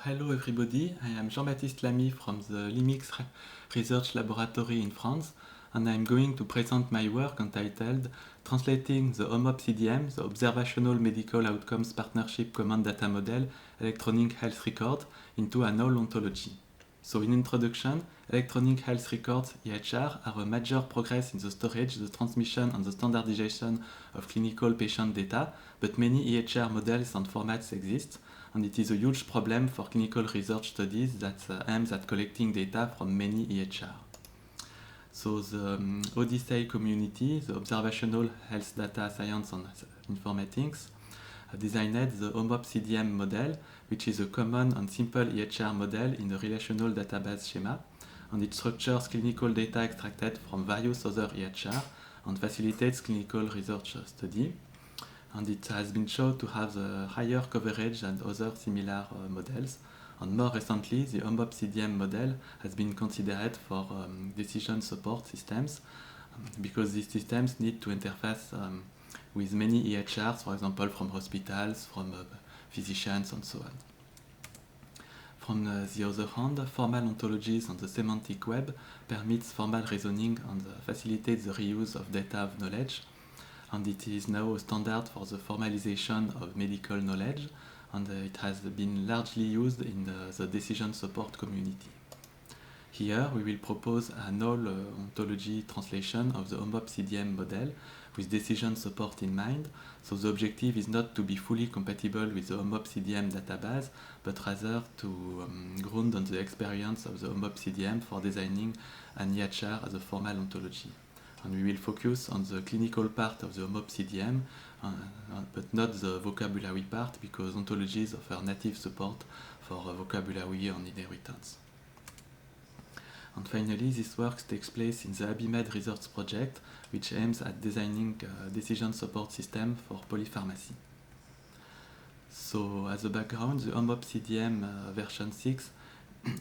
Hello everybody, I am Jean-Baptiste Lamy from the LIMIX Research Laboratory in France, and I am going to present my work entitled Translating the OMOP CDM, the Observational Medical Outcomes Partnership Common Data Model Electronic Health Record, into an owl ontology. So in introduction, electronic health records EHR are a major progress in the storage, the transmission and the standardization of clinical patient data, but many EHR models and formats exist, and it is a huge problem for clinical research studies that aims at collecting data from many EHR. So the Odyssey community, the Observational Health Data Science and Informatics, designed the OMOP CDM model, which is a common and simple EHR model in a relational database schema, and it structures clinical data extracted from various other EHR and facilitates clinical research study. And it has been shown to have a higher coverage than other similar models. And more recently, the OMOP CDM model has been considered for decision support systems because these systems need to interface with many EHRs, for example, from hospitals, from physicians, and so on. From the other hand, formal ontologies on the semantic web permits formal reasoning and facilitates the reuse of data of knowledge. And it is now a standard for the formalization of medical knowledge, and it has been largely used in the decision support community. Here we will propose an owl ontology translation of the OMOP CDM model with decision support in mind, so the objective is not to be fully compatible with the OMOP CDM database, but rather to ground on the experience of the OMOP CDM for designing an EHR as a formal ontology. And we will focus on the clinical part of the OMOP CDM, but not the vocabulary part, because ontologies offer native support for vocabulary and inheritance. And finally, this work takes place in the ABIMED research project, which aims at designing a decision support system for polypharmacy. So, as a background, the OMOP CDM version 6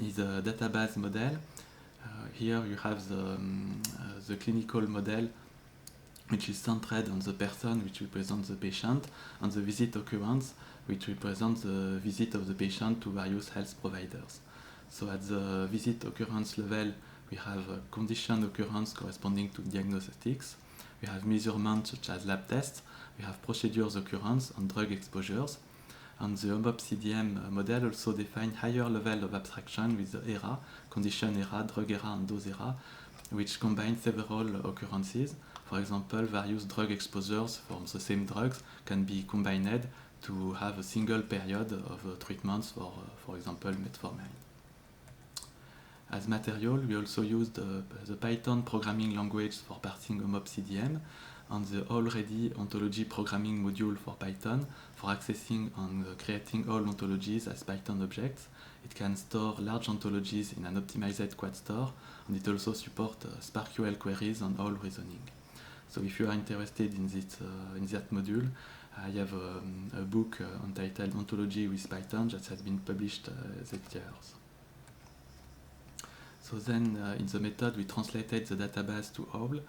is a database model. Here you have the clinical model, which is centered on the person, which represents the patient, and the visit occurrence, which represents the visit of the patient to various health providers. So at the visit occurrence level, we have a condition occurrence corresponding to diagnostics, we have measurements such as lab tests, we have procedures occurrence and drug exposures. And the OMOP CDM model also defines higher level of abstraction with the ERA, condition ERA, drug ERA, and dose ERA, which combine several occurrences. For example, various drug exposures from the same drugs can be combined to have a single period of treatments for example, metformin. As material, we also used the Python programming language for parsing OMOP CDM, and the already ontology programming module for Python for accessing and creating all ontologies as Python objects. It can store large ontologies in an optimized quad store, and it also supports SparkQL queries and all reasoning. So if you are interested in that module, I have a book entitled Ontology with Python that has been published this year. So then in the method we translated the database to OWL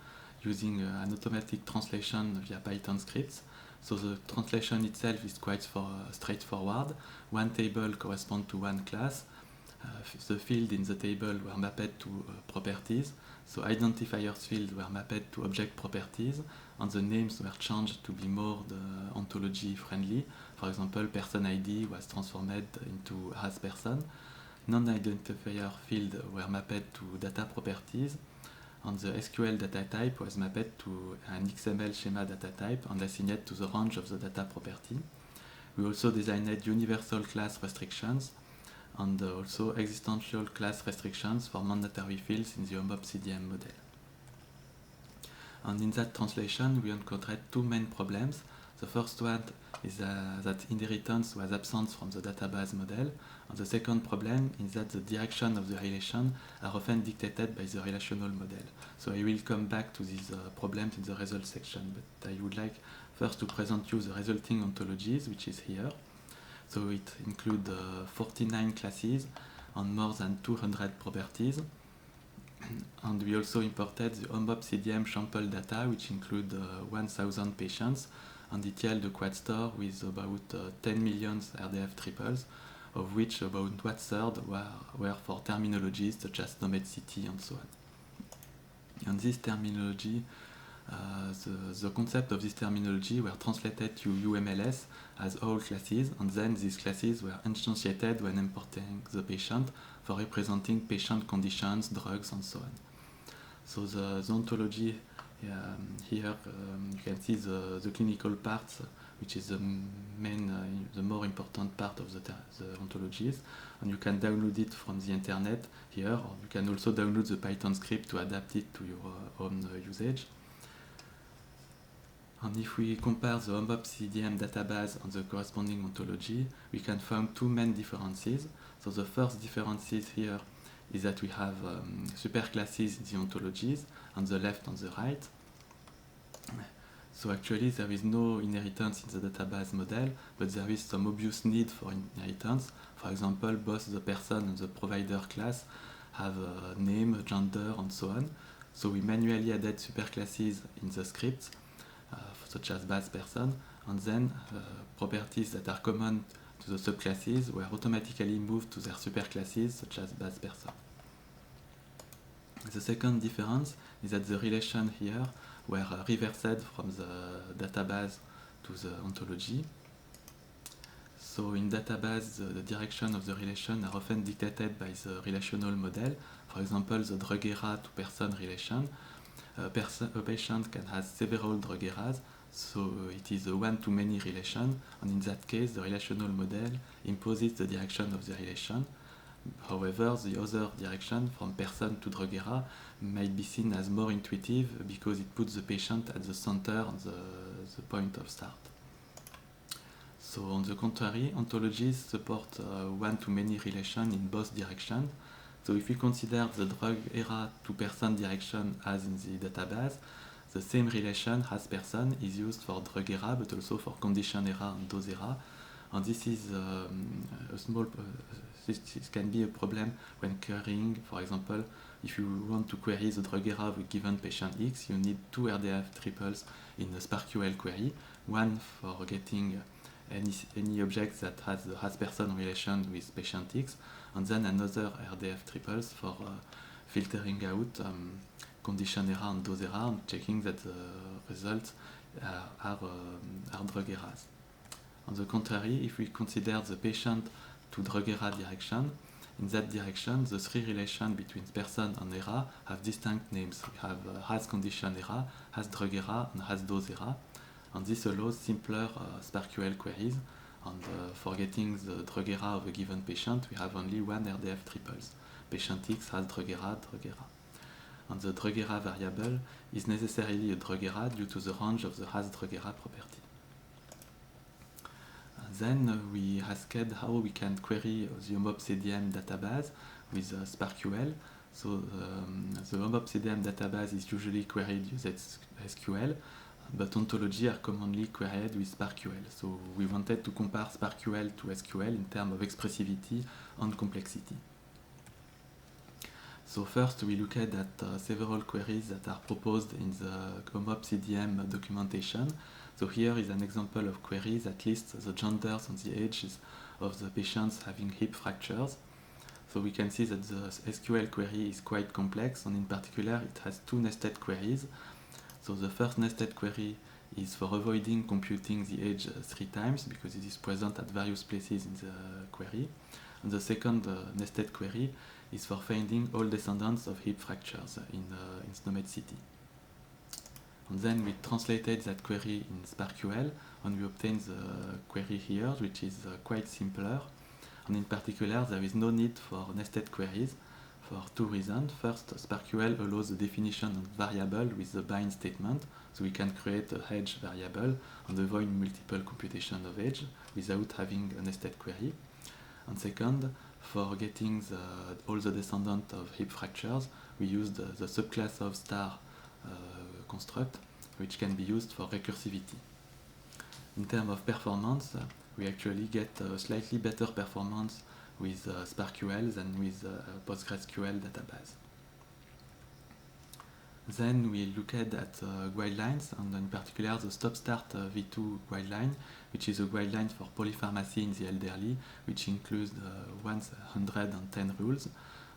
using an automatic translation via Python scripts. So the translation itself is quite straightforward. One table corresponds to one class. The fields in the table were mapped to properties. So identifiers fields were mapped to object properties, and the names were changed to be more ontology friendly. For example, person ID was transformed into as person. Non-identifier fields were mapped to data properties, and the SQL data type was mapped to an XML schema data type and assigned to the range of the data property. We also designed universal class restrictions and also existential class restrictions for mandatory fields in the OMOP CDM model. And in that translation, we encountered two main problems. The first one is that inheritance was absent from the database model, and the second problem is that the direction of the relation are often dictated by the relational model. So I will come back to these problems in the results section, but I would like first to present you the resulting ontologies, which is here. So it includes 49 classes and more than 200 properties. And we also imported the OMOP CDM sample data, which include 1,000 patients, and it yields a quad store with about 10 million RDF triples, of which about 1/3 were for terminologies such as nomad-city and so on. And this terminology, the concept of this terminology were translated to UMLS as all classes, and then these classes were instantiated when importing the patient for representing patient conditions, drugs, and so on. So the ontology here you can see the clinical parts, which is the main, the more important part of the ontologies, and you can download it from the internet here, or you can also download the Python script to adapt it to your own usage. And if we compare the HOMOP-CDM database and the corresponding ontology, we can find two main differences. So the first differences here is that we have superclasses in the ontologies on the left and the right. So actually there is no inheritance in the database model, but there is some obvious need for inheritance. For example, both the person and the provider class have a name, a gender, and so on. So we manually added superclasses in the script, such as base person, and then properties that are common to the subclasses were automatically moved to their superclasses, such as base person. The second difference is that the relation here were reversed from the database to the ontology. So in database, the direction of the relation are often dictated by the relational model. For example, the drug era to person relation. A patient can have several drug eras, so it is a one-to-many relation, and in that case, the relational model imposes the direction of the relation. However, the other direction, from person to drug era, might be seen as more intuitive because it puts the patient at the center and the point of start. So on the contrary, ontologies support one-to-many relation in both directions. So if we consider the drug era to person direction as in the database, the same relation as person is used for drug era but also for condition era and dose era. And this is this can be a problem when querying. For example, if you want to query the drug era of a given patient X, you need two RDF triples in a SparkQL query, one for getting any object that has the has person relation with patient X, and then another RDF triples for filtering out condition era and dose era and checking that the results are drug eras. On the contrary, if we consider the patient to drug era direction, in that direction the three relations between person and era have distinct names. We have has condition era, has drug era, and has dose era, and this allows simpler SparkQL queries. And for getting the drug era of a given patient, we have only one RDF triples. Patient X has drug era, and the drug era variable is necessarily a drug era due to the range of the has drug era property. Then we asked how we can query the HOMOP-CDM database with SparkQL. So the HOMOP-CDM database is usually queried using SQL, but ontology are commonly queried with SparkQL. So we wanted to compare SparkQL to SQL in terms of expressivity and complexity. So first we looked at several queries that are proposed in the HOMOP-CDM documentation. So here is an example of queries that lists the genders and the ages of the patients having hip fractures. So we can see that the SQL query is quite complex, and in particular it has two nested queries. So the first nested query is for avoiding computing the age 3 times because it is present at various places in the query. And the second nested query is for finding all descendants of hip fractures in nomad-city. And then we translated that query in SparkQL, and we obtained the query here, which is quite simpler. And in particular, there is no need for nested queries for two reasons. First, SparkQL allows the definition of variable with the bind statement, so we can create a age variable and avoid multiple computation of age without having a nested query. And second, for getting all the descendants of hip fractures, we used the subclass of star construct, which can be used for recursivity. In terms of performance, we actually get a slightly better performance with SparkQL than with PostgreSQL database. Then we looked at guidelines, and in particular the Stop-Start V2 guideline, which is a guideline for polypharmacy in the elderly, which includes 110 rules.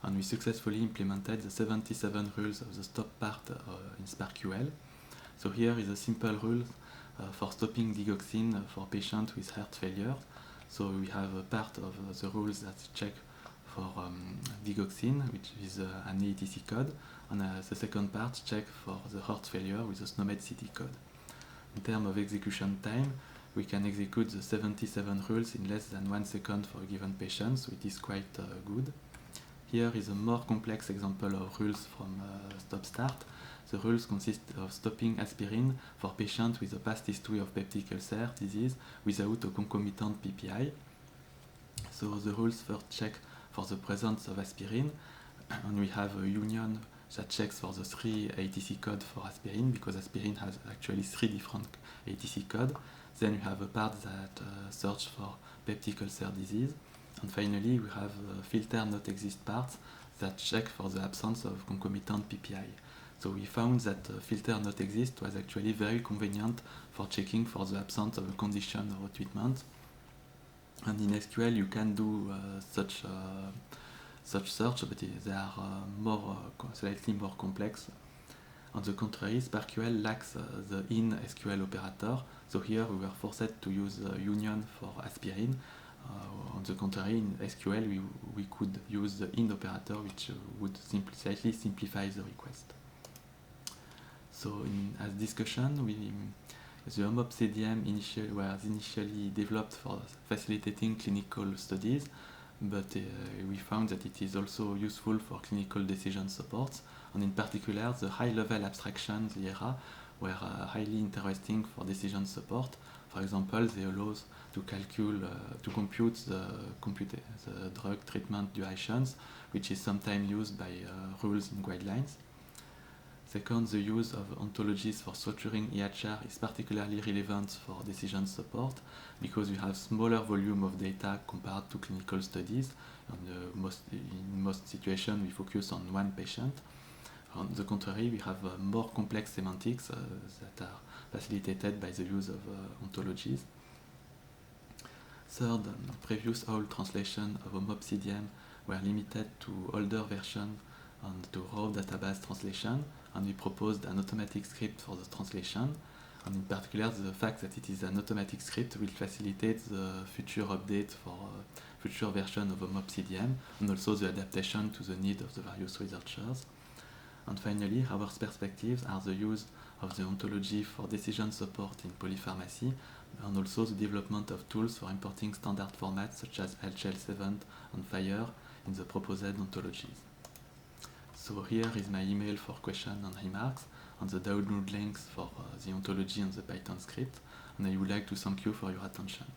And we successfully implemented the 77 rules of the stop part in SparkQL. So here is a simple rule for stopping digoxin for patients with heart failure. So we have a part of the rules that check for digoxin, which is an ATC code, and the second part check for the heart failure with the SNOMED CT code. In terms of execution time, we can execute the 77 rules in less than 1 second for a given patient, so it is quite good. Here is a more complex example of rules from Stop-Start. The rules consist of stopping aspirin for patients with a past history of peptic ulcer disease without a concomitant PPI. So the rules first check for the presence of aspirin, and we have a union that checks for the 3 ATC code for aspirin, because aspirin has actually 3 different ATC codes. Then we have a part that search for peptic ulcer disease. And finally, we have filter not exist parts that check for the absence of concomitant PPI. So we found that filter not exist was actually very convenient for checking for the absence of a condition or a treatment. And in SQL you can do such search, but they are slightly more complex. On the contrary, SparkQL lacks the in SQL operator, so here we were forced to use union for aspirin. On the contrary, in SQL we could use the in operator, which would slightly simplify the request. So as discussion, the HOMOP-CDM was initially developed for facilitating clinical studies, but we found that it is also useful for clinical decision support, and in particular the high-level abstraction, the ERA, were highly interesting for decision support. For example, they allow to compute the drug treatment durations, which is sometimes used by rules in guidelines. Second, the use of ontologies for structuring EHR is particularly relevant for decision support because we have smaller volume of data compared to clinical studies. In most situations, we focus on one patient. On the contrary, we have more complex semantics that are facilitated by the use of ontologies. Third, previous old translation of HOMOP-CDM were limited to older versions and to raw database translation, and we proposed an automatic script for the translation. And in particular, the fact that it is an automatic script will facilitate the future update for future version of HOMOP-CDM, and also the adaptation to the need of the various researchers. And finally, our perspectives are the use of the ontology for decision support in polypharmacy, and also the development of tools for importing standard formats such as HL7 and FHIR in the proposed ontologies. So here is my email for questions and remarks, and the download links for the ontology and the Python script, and I would like to thank you for your attention.